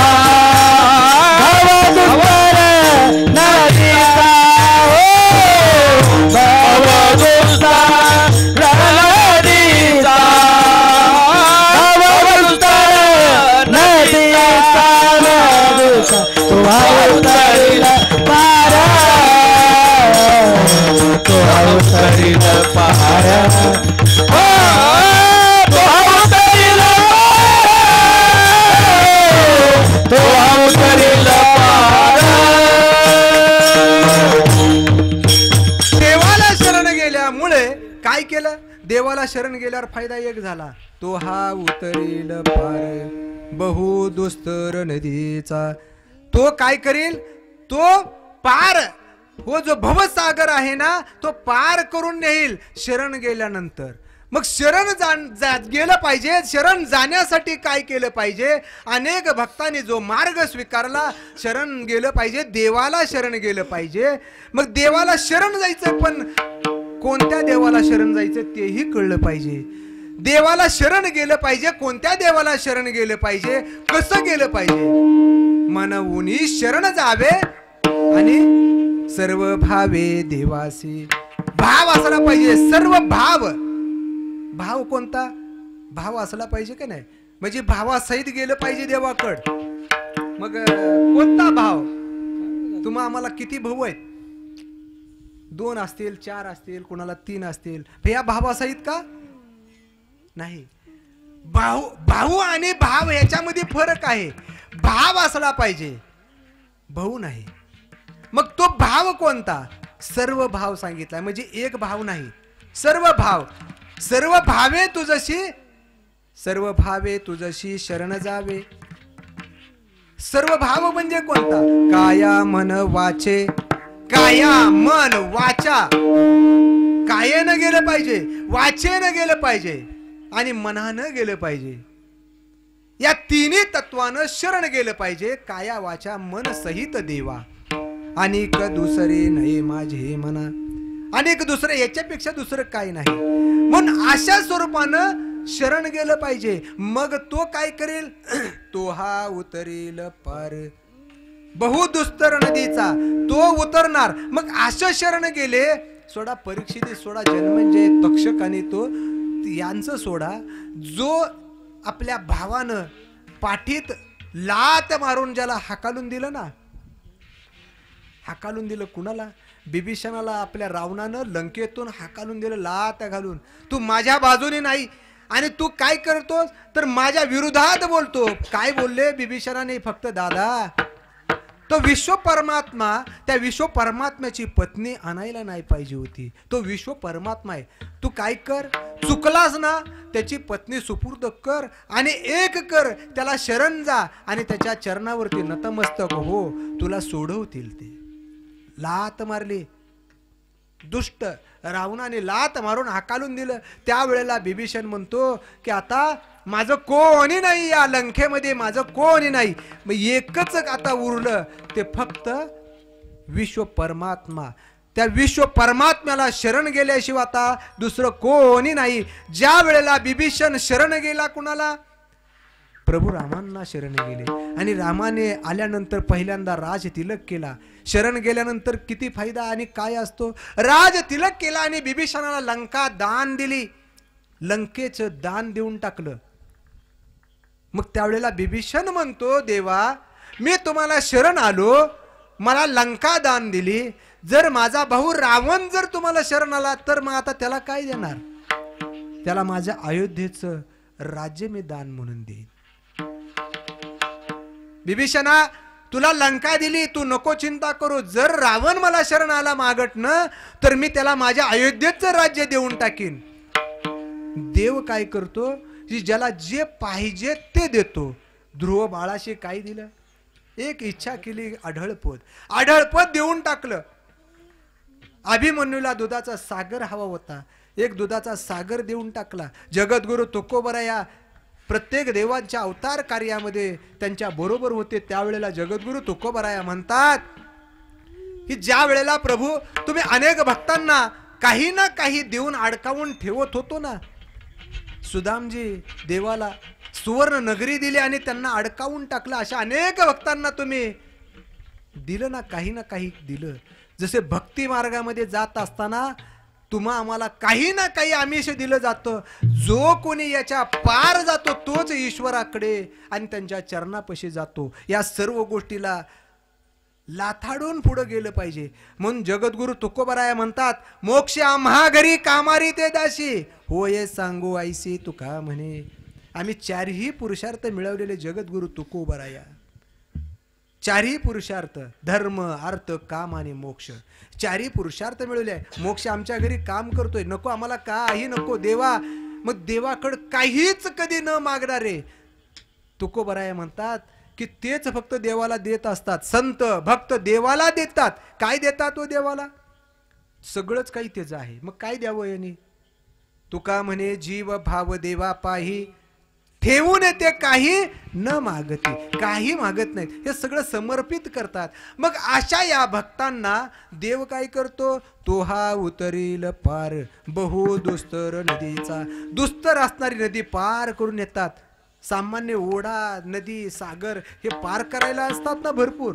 काय केलं. देवाला शरण गेल्यावर फायदा एक झाला, तो हा उतरील पार बहु दुस्तर नदीचा. तो काय करेल, तो पार, हो जो भवसागर आहे ना तो पार करून नेईल शरण गेल्यानंतर. मग शरण गेलं पाहिजे. शरण जाण्यासाठी काय केलं पाहिजे. अनेक भक्तांनी जो मार्ग स्वीकारला, शरण गेलं पाहिजे, देवाला शरण गेलं पाहिजे. मग देवाला शरण जायचं, पण कोणत्या देवाला शरण जायचं तेही कळलं पाहिजे. देवाला शरण गेलं पाहिजे. कोणत्या देवाला शरण गेलं पाहिजे, कसं गेलं पाहिजे. मनवुनी शरण जावे आणि सर्व भावे देवासी. भाव असला पाहिजे, सर्व भाव. भाव कोणता? भाव असला पाहिजे का नाही, म्हणजे भावासहित गेलं पाहिजे देवाकड. मग कोणता भाव? तुम्हा आम्हाला किती भाऊ आहेत? 2 असतील, 4 असतील, कोणाला 3 असतील. या भावासहित का नाही? भाऊ आणि भाव याच्यामध्ये फरक आहे. भाव असला पाहिजे, भाऊ नाही. मग तो भाव कोणता? सर्व भाव सांगितलाय, म्हणजे एक भाव नाही, सर्व भाव. सर्व भावे तुझशी, सर्व भावे तुझशी शरण जावे. सर्व भाव म्हणजे कोणता? काया मन वाचे. काया मन वाचा. कायेनं गेलं पाहिजे, वाचेनं गेलं पाहिजे आणि मनानं गेलं पाहिजे. या तिन्ही तत्वानं शरण गेलं पाहिजे. काया वाचा मन सहित देवा. अनेक दुसरे नाही माझे मना. अनेक दुसरे, याच्यापेक्षा दुसरं काही नाही. म्हणून अशा स्वरूपानं शरण गेलं पाहिजे. मग तो काय करेल? तो हा उतरेल पार. बहुदुस्तर नदीचा तो उतरणार. मग असं शरण गेले. सोडा परीक्षित, सोडा जन्मंजय, तक्षक आणि तो यांचं सोडा. जो आपल्या भावानं पाठीत लात मारून ज्याला हाकालून दिलं ना, हाकालून दिलं कुणाला? बिभीषणाला. आपल्या रावणानं लंकेतून हाकालून दिलं लात घालून. तू माझ्या बाजूने नाही आणि तू काय करतोस तर माझ्या विरोधात बोलतो. काय बोलले बिभीषणाने? फक्त दादा, तो विश्व परमात्मा, त्या विश्व परमात्म्याची पत्नी आणायला नाही पाहिजे होती. तो विश्व परमात्मा आहे. तू काय कर, चुकलास ना, त्याची पत्नी सुपूर्द कर आणि एक कर, त्याला शरण जा आणि त्याच्या चरणावरती नतमस्तक हो, तुला सोडवतील ते. लात मारली. दुष्ट रावणाने लात मारून हाकालून दिलं. त्यावेळेला बिभीषण म्हणतो की आता माझं कोणी नाही या लंकेमध्ये, माझं कोणी नाही. मग एकच आता उरलं, ते फक्त विश्व परमात्मा. त्या विश्व परमात्म्याला शरण गेल्याशिवाय आता दुसरं कोणी नाही. ज्या वेळेला बिभीषण शरण गेला कुणाला? प्रभू रामांना शरण गेले. आणि रामाने आल्यानंतर पहिल्यांदा राज तिलक केला. शरण गेल्यानंतर किती फायदा आणि काय असतो? राज तिलक केला आणि बिभीषणाला लंका दान दिली. लंकेचं दान देऊन टाकलं. मग त्यावेळेला बिभीषण म्हणतो, देवा मी तुम्हाला शरण आलो, मला लंका दान दिली. जर माझा भाऊ रावण जर तुम्हाला शरण आला तर मग आता त्याला काय देणार? त्याला माझ्या अयोध्येचं राज्य मी दान म्हणून देईन. बिभीषणा, तुला लंका दिली, तू नको चिंता करू. जर रावण मला शरण आला मागटनं तर मी त्याला माझ्या अयोध्येचं राज्य देऊन टाकीन. देव काय करतो? ज्याला जे पाहिजे ते देतो. ध्रुव बाळाशी काय दिलं? एक इच्छा केली, आढळपद. आढळपद देऊन टाकलं. अभिमन्यूला दुधाचा सागर हवा होता, एक दुधाचा सागर देऊन टाकला. जगद्गुरु तुकोबराया प्रत्येक देवांच्या अवतार कार्यामध्ये त्यांच्या बरोबर होते. त्यावेळेला जगद्गुरु तुकोबराया म्हणतात की ज्या वेळेला प्रभू तुम्ही अनेक भक्तांना काही ना काही देऊन अडकावून ठेवत होतो ना, सुदामजी देवाला सुवर्ण नगरी दिली आणि त्यांना अडकावून टाकलं. अशा अनेक भक्तांना तुम्ही दिलं ना, काही ना काही दिलं. जसे भक्ती मार्गामध्ये जात असताना तुम्हा आम्हाला काही ना काही आमिष दिलं जातं. जो कोणी याच्या पार जातो तोच ईश्वराकडे आणि त्यांच्या चरणापाशी जातो. या सर्व गोष्टीला लाथाडून पुढे गेलं पाहिजे. म्हणून जगद्गुरु तुकोबराया म्हणतात, मोक्ष आम्हा घरी कामारी ते दाशी, होय सांगू ऐसी तुका म्हणे. आम्ही चारही पुरुषार्थ मिळवलेले जगद्गुरु तुकोबराया. चारही पुरुषार्थ, धर्म अर्थ काम आणि मोक्ष, चारही पुरुषार्थ मिळवले. मोक्ष आमच्या घरी काम करतोय, नको आम्हाला काही नको देवा. मग देवाकडे काहीच कधी न मागणारे तुकोबराया म्हणतात की तेच फक्त देवाला देत असतात. संत भक्त देवाला देतात. काय देतात तो देवाला? सगळंच काही त्याचं आहे. मग काय द्यावं यांनी? तुका म्हणे जीव भाव देवा पाही, ठेवून ते काही न मागती, काही मागत नाहीत, हे सगळं समर्पित करतात. मग अशा या भक्तांना देव काय करतो, तो हा उतरील पार बहु दुस्तर नदीचा. दुस्तर असणारी नदी पार करून येतात. सामान्य ओढा, नदी, सागर हे पार करायला असतात ना भरपूर,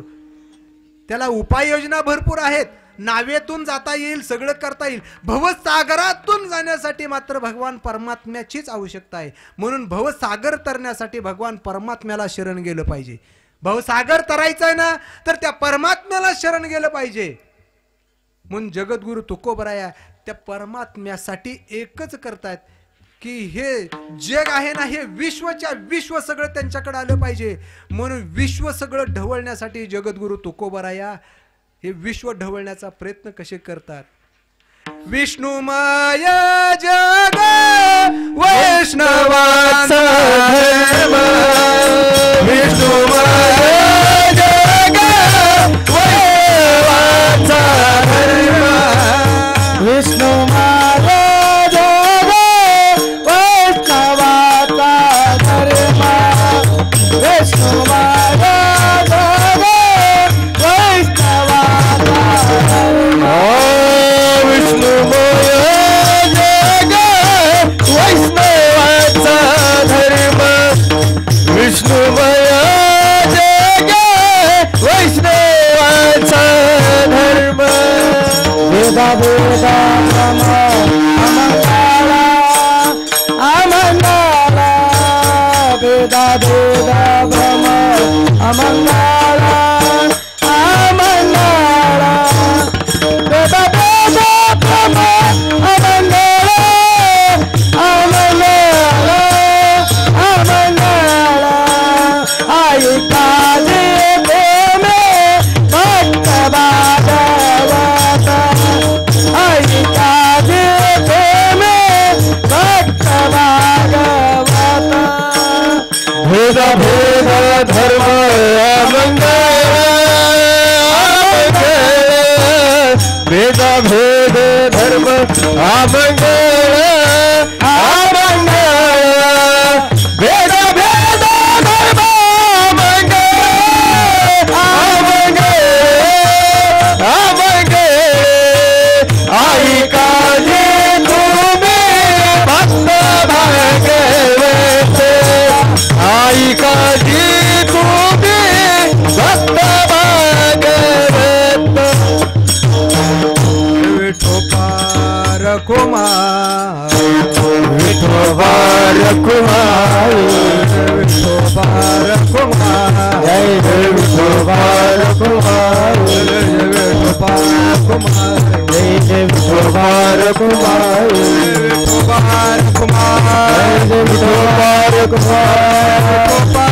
त्याला उपाययोजना भरपूर आहेत. नावेतून जाता येईल, सगळं करता येईल. भवसागरातून जाण्यासाठी मात्र भगवान परमात्म्याचीच आवश्यकता आहे. म्हणून भवसागर तरण्यासाठी भगवान परमात्म्याला शरण गेलं पाहिजे. भवसागर तरायचं आहे ना, तर त्या परमात्म्याला शरण गेलं पाहिजे. म्हणून जगद्गुरु तुकोबराया त्या परमात्म्यासाठी एकच करतायत की हे जग आहे ना, हे विश्वच्या विश्व सगळं त्यांच्याकडे आलं पाहिजे. म्हणून विश्व सगळं ढवळण्यासाठी जगद्गुरु तुकोबराया हे विश्व ढवळण्याचा प्रयत्न कसे करतात. विष्णुमय जग वैष्णवाचा धर्म, विष्णुमय जग वैष्णवाचा धर्म, विष्णुमय जग वैष्णवाचा धर्म, विष्णुमय जग वैष्णवाचा धर्म. विष्णुमय जग वैष्णवाचा धर्म, विष्णुमय जग वैष्णवाचा धर्म. वेदा वेदा अमंगला अमंगला, वेदा वेदा ब्रह्म अमंगला अमंगला, वेदा वेदा ब्रह्म अमंगला अमंगला अमंगला. आई काले प्रेमे भक्त भागवत, आई काले प्रेमे भक्त भागवत. भेद भेद धर्म अमंगल, भेद भेद धर्म अमंगल अमंगल, भेद भेद धर्म अमंगल अमंगल अमंगल. आई काली तुम्ही भक्त भागवत, आई काली तुम्ही भक्त भागवत. विठोबार कुमार, विठोबार कुमार, विठोबार कुमार, जय विठोबार कुमार, विठोबार कुमार, जय विठोबार कुमार, विठोबार कुमार, विठोबार कुमार,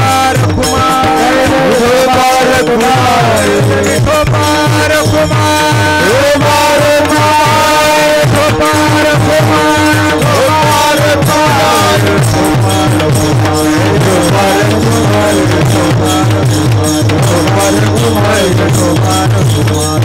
विठोबार कुमार, विठोबार कुमार, विठोबार कुमार, विठोबार कुमार,